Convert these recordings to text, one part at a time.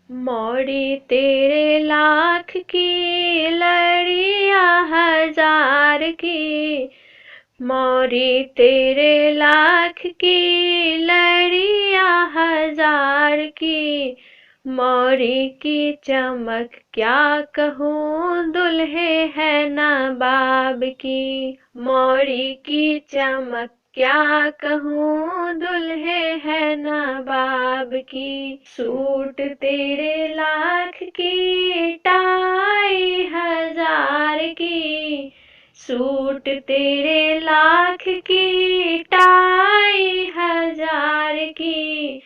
मौरी तेरे लाख की लड़िया हजार की, मौरी तेरे लाख की लड़िया हजार की, मौरी की चमक क्या कहूँ दुल्हे है नवाब की, मौरी की चमक क्या कहूँ दुल्हे है नवाब की। सूट तेरे लाख की टाई हजार की, सूट तेरे लाख की टाई हजार की,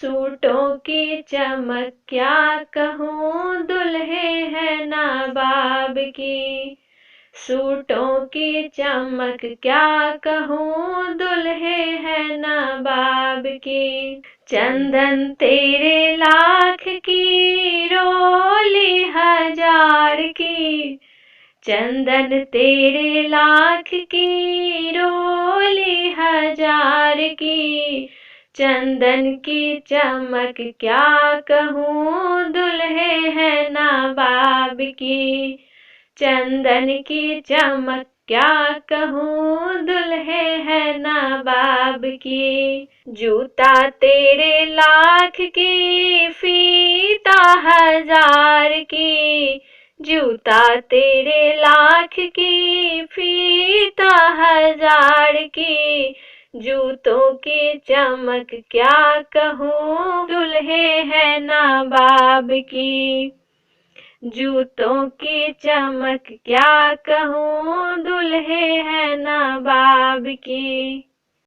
सूटों की चमक क्या कहूँ दुल्हे है नवाब की, सूटों की चमक क्या कहूँ दुल्हे है नवाब की। चंदन तेरे लाख की रोली हजार की, चंदन तेरे लाख की रोली हजार की, चंदन की चमक क्या कहूँ दुल्हे है नवाब की, चंदन की चमक क्या कहूँ दुल्हे है नवाब की। जूता तेरे लाख की फीता हजार की, जूता तेरे लाख की फीता हजार की, जूतों की चमक क्या कहूँ दुल्हे है नवाब की, जूतों की चमक क्या कहूँ दुल्हे है नवाब की।